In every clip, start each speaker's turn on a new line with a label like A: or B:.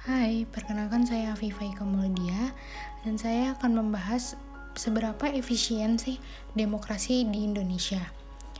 A: Hai, perkenalkan saya Afifah Ika Maulidia dan saya akan membahas seberapa efisien sih demokrasi di Indonesia.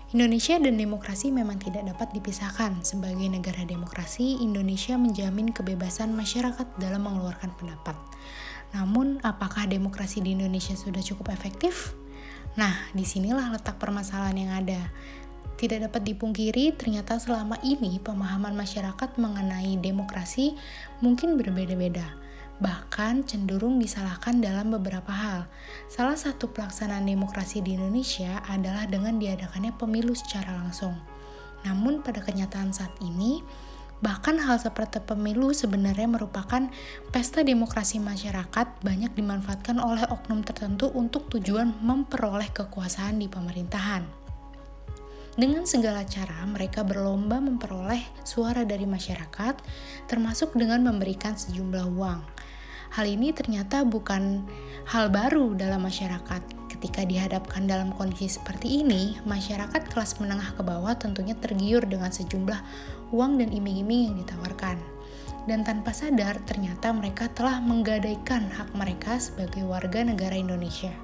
A: Indonesia dan demokrasi memang tidak dapat dipisahkan. Sebagai negara demokrasi, Indonesia menjamin kebebasan masyarakat dalam mengeluarkan pendapat. Namun, apakah demokrasi di Indonesia sudah cukup efektif? Nah, disinilah letak permasalahan yang ada. Tidak dapat dipungkiri, ternyata selama ini pemahaman masyarakat mengenai demokrasi mungkin berbeda-beda, bahkan cenderung disalahkan dalam beberapa hal. Salah satu pelaksanaan demokrasi di Indonesia adalah dengan diadakannya pemilu secara langsung. Namun pada kenyataan saat ini, bahkan hal seperti pemilu sebenarnya merupakan pesta demokrasi masyarakat banyak dimanfaatkan oleh oknum tertentu untuk tujuan memperoleh kekuasaan di pemerintahan. Dengan segala cara, mereka berlomba memperoleh suara dari masyarakat, termasuk dengan memberikan sejumlah uang. Hal ini ternyata bukan hal baru dalam masyarakat. Ketika dihadapkan dalam kondisi seperti ini, masyarakat kelas menengah ke bawah tentunya tergiur dengan sejumlah uang dan iming-iming yang ditawarkan. Dan tanpa sadar, ternyata mereka telah menggadaikan hak mereka sebagai warga negara Indonesia.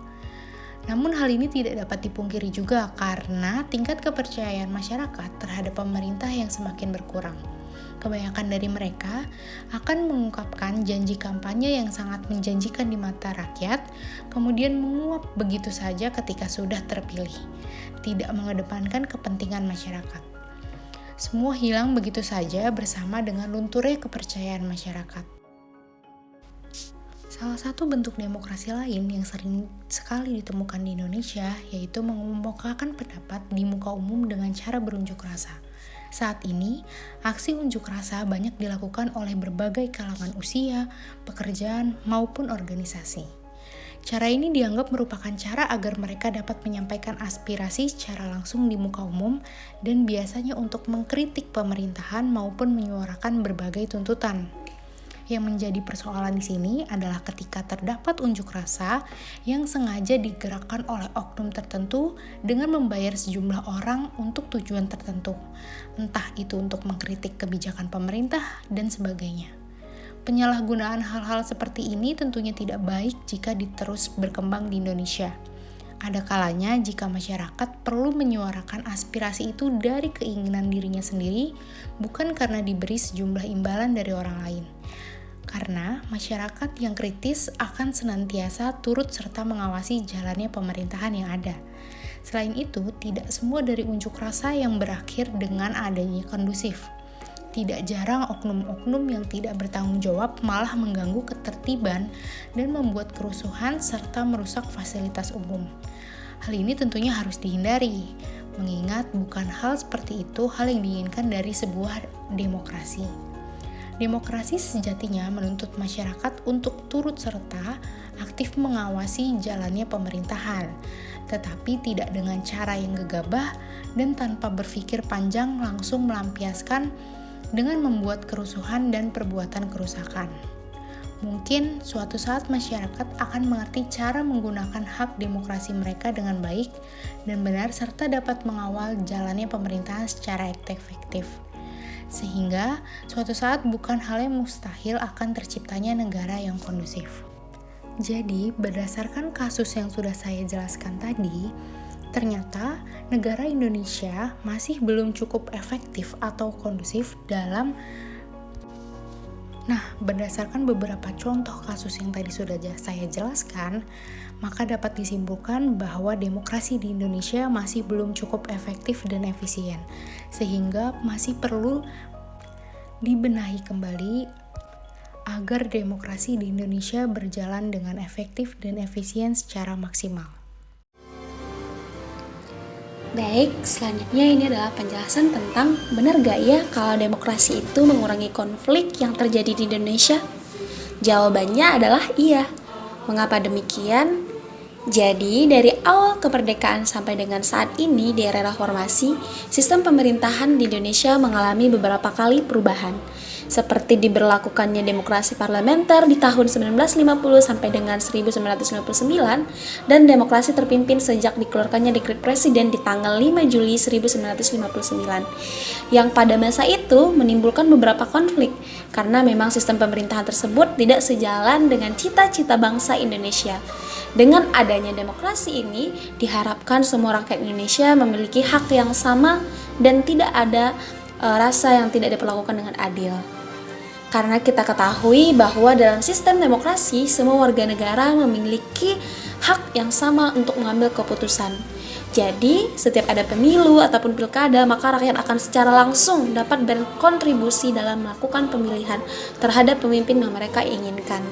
A: Namun hal ini tidak dapat dipungkiri juga karena tingkat kepercayaan masyarakat terhadap pemerintah yang semakin berkurang. Kebanyakan dari mereka akan mengungkapkan janji kampanye yang sangat menjanjikan di mata rakyat, kemudian menguap begitu saja ketika sudah terpilih, tidak mengedepankan kepentingan masyarakat. Semua hilang begitu saja bersama dengan lunturnya kepercayaan masyarakat. Salah satu bentuk demokrasi lain yang sering sekali ditemukan di Indonesia yaitu mengemukakan pendapat di muka umum dengan cara berunjuk rasa. Saat ini, aksi unjuk rasa banyak dilakukan oleh berbagai kalangan usia, pekerjaan, maupun organisasi. Cara ini dianggap merupakan cara agar mereka dapat menyampaikan aspirasi secara langsung di muka umum dan biasanya untuk mengkritik pemerintahan maupun menyuarakan berbagai tuntutan. Yang menjadi persoalan di sini adalah ketika terdapat unjuk rasa yang sengaja digerakkan oleh oknum tertentu dengan membayar sejumlah orang untuk tujuan tertentu, entah itu untuk mengkritik kebijakan pemerintah dan sebagainya. Penyalahgunaan hal-hal seperti ini tentunya tidak baik jika diterus berkembang di Indonesia. Ada kalanya jika masyarakat perlu menyuarakan aspirasi itu dari keinginan dirinya sendiri, bukan karena diberi sejumlah imbalan dari orang lain. Karena masyarakat yang kritis akan senantiasa turut serta mengawasi jalannya pemerintahan yang ada. Selain itu, tidak semua dari unjuk rasa yang berakhir dengan adanya kondusif. Tidak jarang oknum-oknum yang tidak bertanggung jawab malah mengganggu ketertiban dan membuat kerusuhan serta merusak fasilitas umum. Hal ini tentunya harus dihindari, mengingat bukan hal seperti itu hal yang diinginkan dari sebuah demokrasi. Demokrasi sejatinya menuntut masyarakat untuk turut serta aktif mengawasi jalannya pemerintahan, tetapi tidak dengan cara yang gegabah dan tanpa berpikir panjang langsung melampiaskan dengan membuat kerusuhan dan perbuatan kerusakan. Mungkin suatu saat masyarakat akan mengerti cara menggunakan hak demokrasi mereka dengan baik dan benar serta dapat mengawal jalannya pemerintahan secara efektif. Sehingga suatu saat bukan hal yang mustahil akan terciptanya negara yang kondusif. Jadi, berdasarkan kasus yang sudah saya jelaskan tadi, ternyata negara Indonesia masih belum cukup efektif atau kondusif dalam. Nah, berdasarkan beberapa contoh kasus yang tadi sudah saya jelaskan, maka dapat disimpulkan bahwa demokrasi di Indonesia masih belum cukup efektif dan efisien, sehingga masih perlu dibenahi kembali agar demokrasi di Indonesia berjalan dengan efektif dan efisien secara maksimal.
B: Baik, selanjutnya ini adalah penjelasan tentang benar gak ya kalau demokrasi itu mengurangi konflik yang terjadi di Indonesia? Jawabannya adalah iya. Mengapa demikian? Jadi, dari awal kemerdekaan sampai dengan saat ini di era reformasi, sistem pemerintahan di Indonesia mengalami beberapa kali perubahan. seperti diberlakukannya demokrasi parlementer di tahun 1950 sampai dengan 1959 dan demokrasi terpimpin sejak dikeluarkannya dekret presiden di tanggal 5 Juli 1959 yang pada masa itu menimbulkan beberapa konflik karena memang sistem pemerintahan tersebut tidak sejalan dengan cita-cita bangsa Indonesia. Dengan adanya demokrasi ini diharapkan semua rakyat Indonesia memiliki hak yang sama dan tidak ada rasa yang tidak diperlakukan dengan adil. Karena kita ketahui bahwa dalam sistem demokrasi, semua warga negara memiliki hak yang sama untuk mengambil keputusan. Jadi, setiap ada pemilu ataupun pilkada, maka rakyat akan secara langsung dapat berkontribusi dalam melakukan pemilihan terhadap pemimpin yang mereka inginkan.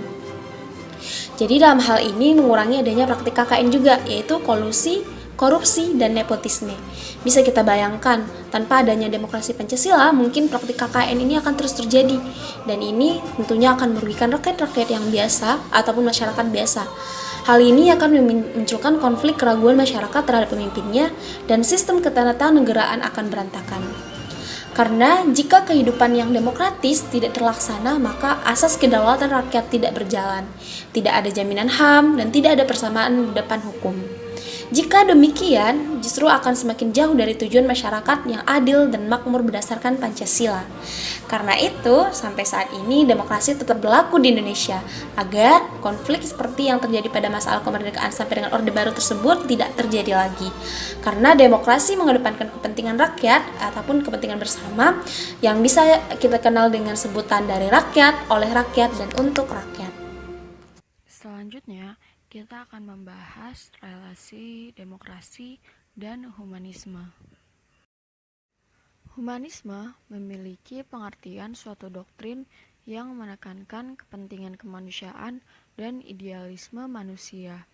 B: Jadi, dalam hal ini mengurangi adanya praktik KKN juga, yaitu kolusi, korupsi, dan nepotisme. Bisa kita bayangkan, tanpa adanya demokrasi Pancasila, mungkin praktik KKN ini akan terus terjadi. Dan ini tentunya akan merugikan rakyat-rakyat yang biasa ataupun masyarakat biasa. Hal ini akan memunculkan konflik keraguan masyarakat terhadap pemimpinnya dan sistem ketatanegaraan akan berantakan. Karena jika kehidupan yang demokratis tidak terlaksana, maka asas kedaulatan rakyat tidak berjalan. Tidak ada jaminan HAM dan tidak ada persamaan di depan hukum. Jika demikian, justru akan semakin jauh dari tujuan masyarakat yang adil dan makmur berdasarkan Pancasila. Karena itu, sampai saat ini demokrasi tetap berlaku di Indonesia, agar konflik seperti yang terjadi pada masa kemerdekaan sampai dengan Orde Baru tersebut tidak terjadi lagi. Karena demokrasi mengedepankan kepentingan rakyat ataupun kepentingan bersama yang bisa kita kenal dengan sebutan dari rakyat, oleh rakyat, dan untuk rakyat.
A: Selanjutnya, kita akan membahas relasi demokrasi dan humanisme. Humanisme memiliki pengertian suatu doktrin yang menekankan kepentingan kemanusiaan dan idealisme manusia.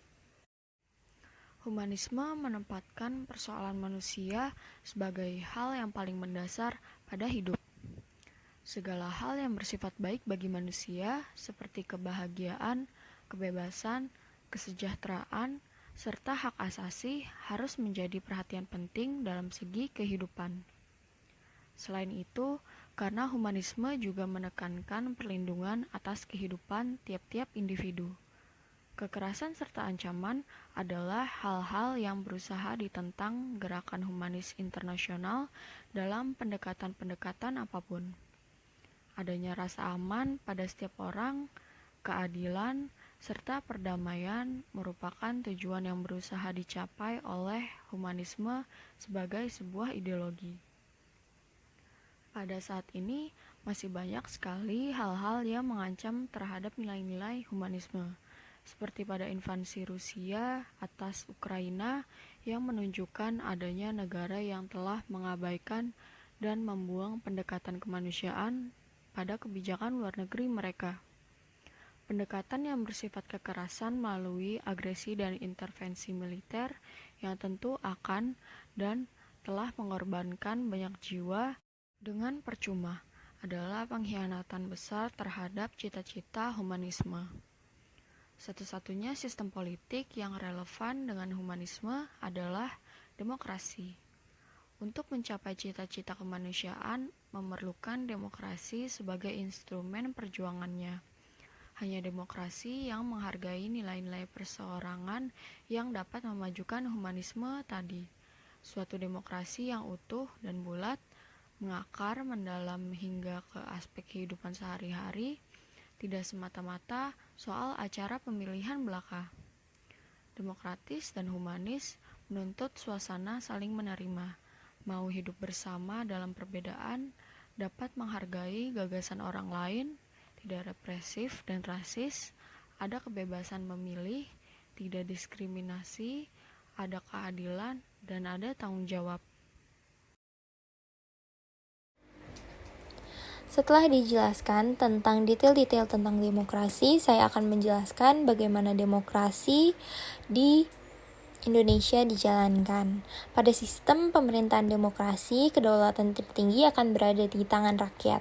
A: Humanisme menempatkan persoalan manusia sebagai hal yang paling mendasar pada hidup. Segala hal yang bersifat baik bagi manusia, seperti kebahagiaan, kebebasan, kesejahteraan, serta hak asasi harus menjadi perhatian penting dalam segi kehidupan. Selain itu, karena humanisme juga menekankan perlindungan atas kehidupan tiap-tiap individu. Kekerasan serta ancaman adalah hal-hal yang berusaha ditentang gerakan humanis internasional dalam pendekatan-pendekatan apapun. Adanya rasa aman pada setiap orang, keadilan, serta perdamaian merupakan tujuan yang berusaha dicapai oleh humanisme sebagai sebuah ideologi. Pada saat ini, masih banyak sekali hal-hal yang mengancam terhadap nilai-nilai humanisme, seperti pada invasi Rusia atas Ukraina yang menunjukkan adanya negara yang telah mengabaikan dan membuang pendekatan kemanusiaan pada kebijakan luar negeri mereka. Pendekatan yang bersifat kekerasan melalui agresi dan intervensi militer yang tentu akan dan telah mengorbankan banyak jiwa dengan percuma adalah pengkhianatan besar terhadap cita-cita humanisme. Satu-satunya sistem politik yang relevan dengan humanisme adalah demokrasi. Untuk mencapai cita-cita kemanusiaan memerlukan demokrasi sebagai instrumen perjuangannya. Hanya demokrasi yang menghargai nilai-nilai perseorangan yang dapat memajukan humanisme tadi. Suatu demokrasi yang utuh dan bulat, mengakar mendalam hingga ke aspek kehidupan sehari-hari, tidak semata-mata soal acara pemilihan belaka. Demokratis dan humanis menuntut suasana saling menerima, mau hidup bersama dalam perbedaan, dapat menghargai gagasan orang lain, tidak represif dan rasis, ada kebebasan memilih, tidak diskriminasi, ada keadilan, dan ada tanggung jawab.
C: Setelah dijelaskan tentang detail-detail tentang demokrasi, saya akan menjelaskan bagaimana demokrasi di Indonesia dijalankan. Pada sistem pemerintahan demokrasi, kedaulatan tertinggi akan berada di tangan rakyat,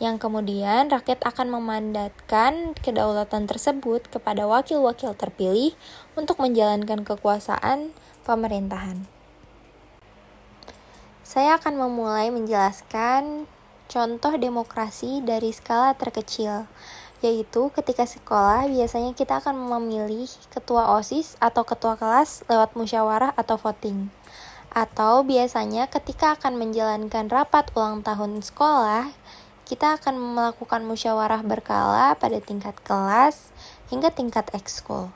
C: yang kemudian rakyat akan memandatkan kedaulatan tersebut kepada wakil-wakil terpilih untuk menjalankan kekuasaan pemerintahan. Saya akan memulai menjelaskan contoh demokrasi dari skala terkecil, yaitu ketika sekolah biasanya kita akan memilih ketua OSIS atau ketua kelas lewat musyawarah atau voting. Atau biasanya ketika akan menjalankan rapat ulang tahun sekolah, kita akan melakukan musyawarah berkala pada tingkat kelas hingga tingkat ekskul.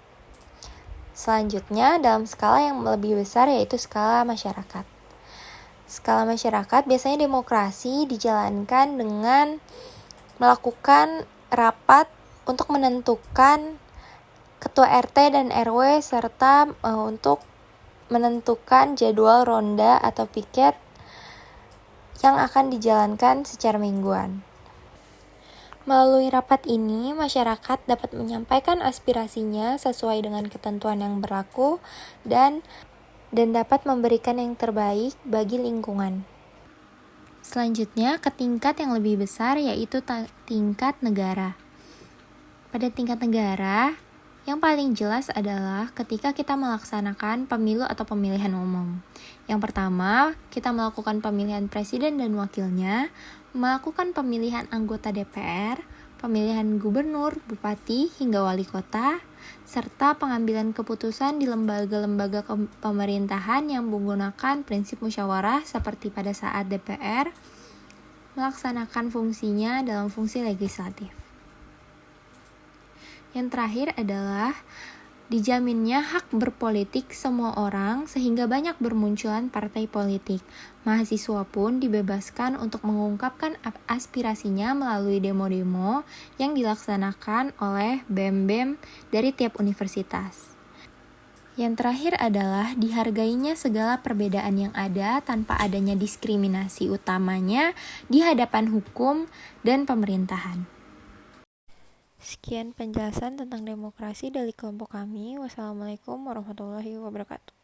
C: Selanjutnya dalam skala yang lebih besar yaitu skala masyarakat. Skala masyarakat biasanya demokrasi dijalankan dengan melakukan rapat untuk menentukan ketua RT dan RW serta untuk menentukan jadwal ronda atau piket yang akan dijalankan secara mingguan. Melalui rapat ini, masyarakat dapat menyampaikan aspirasinya sesuai dengan ketentuan yang berlaku dan dapat memberikan yang terbaik bagi lingkungan. Selanjutnya ke tingkat yang lebih besar yaitu tingkat negara. Pada tingkat negara, yang paling jelas adalah ketika kita melaksanakan pemilu atau pemilihan umum. Yang pertama, kita melakukan pemilihan presiden dan wakilnya, melakukan pemilihan anggota DPR, pemilihan gubernur, bupati, hingga wali kota, serta pengambilan keputusan di lembaga-lembaga pemerintahan yang menggunakan prinsip musyawarah seperti pada saat DPR melaksanakan fungsinya dalam fungsi legislatif. Yang terakhir adalah dijaminnya hak berpolitik semua orang sehingga banyak bermunculan partai politik. Mahasiswa pun dibebaskan untuk mengungkapkan aspirasinya melalui demo-demo yang dilaksanakan oleh BEM-BEM dari tiap universitas. Yang terakhir adalah dihargainya segala perbedaan yang ada tanpa adanya diskriminasi utamanya di hadapan hukum dan pemerintahan. Sekian penjelasan tentang demokrasi dari kelompok kami. Wassalamualaikum warahmatullahi wabarakatuh.